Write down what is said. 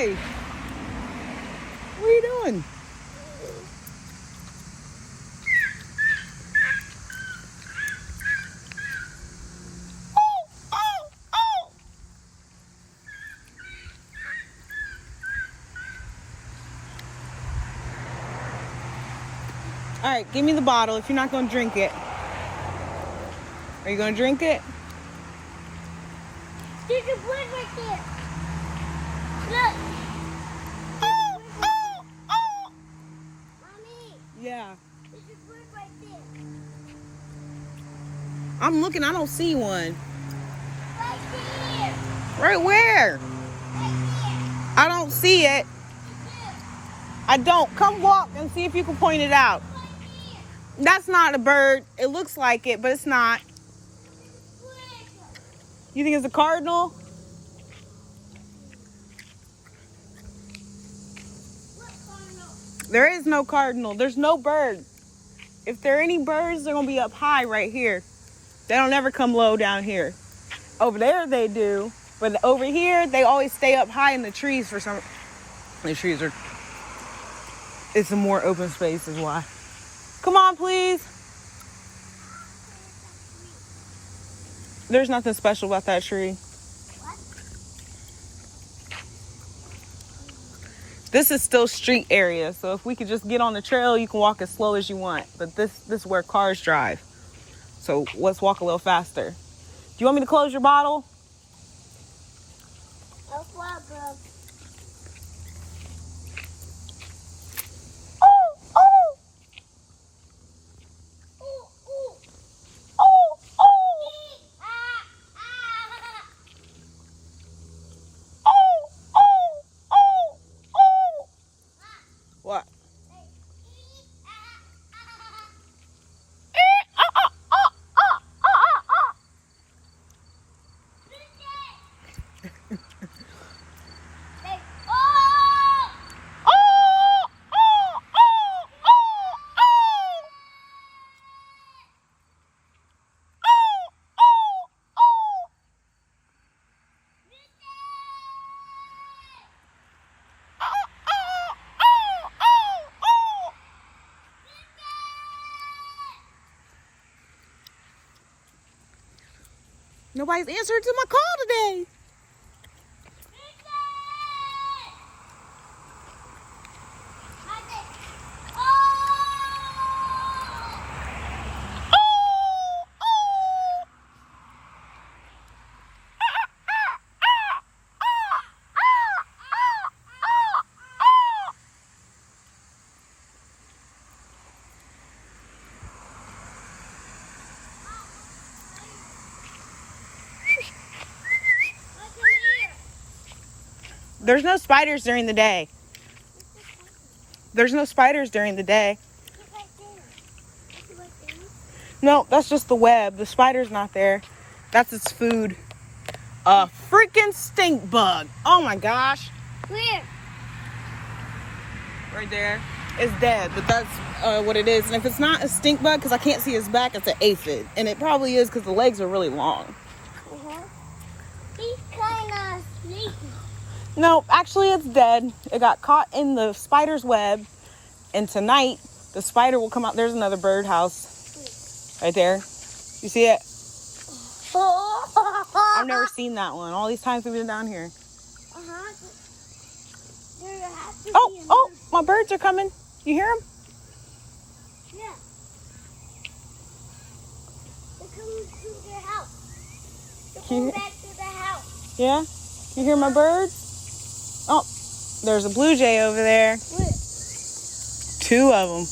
Hey! What are you doing? All right, give me the bottle if you're not going to drink it. Are you going to drink it? There's a bird right there. Look. Mommy. Yeah. There's a bird right there. I'm looking. I don't see one. Right there. Right where? Right there. I don't see it. Right I don't. Come walk and see if you can point it out. there. That's not a bird. It looks like it, but it's not. You think it's a cardinal? There is no cardinal. There's no bird. If there are any birds, they're going to be up high right here. They don't ever come low down here. Over there they do. But over here, they always stay up high in the trees for some... The trees are... It's a more open space is why. Come on, please. There's nothing special about that tree. What? This is still street area, so if we could just get on the trail, you can walk as slow as you want. But this is where cars drive. So let's walk a little faster. Do you want me to close your bottle? No problem. What? Nobody's answered to my call today. There's no spiders during the day. There's no spiders during the day. No, that's just the web. The spider's not there. That's its food. A freaking stink bug. Oh my gosh. Where? Right there. It's dead, but that's what it is. And if it's not a stink bug, because I can't see his back, it's an aphid. And it probably is because the legs are really long. He's kind of sleepy. No, actually it's dead. It got caught in the spider's web. And tonight, the spider will come out. There's another birdhouse right there. You see it? I've never seen that one. All these times we've been down here. Oh, my birds are coming. You hear them? Yeah. They're coming to their house. They're going back to the house. Yeah? You hear my birds? Oh, there's a blue jay over there. Where? 2 of them.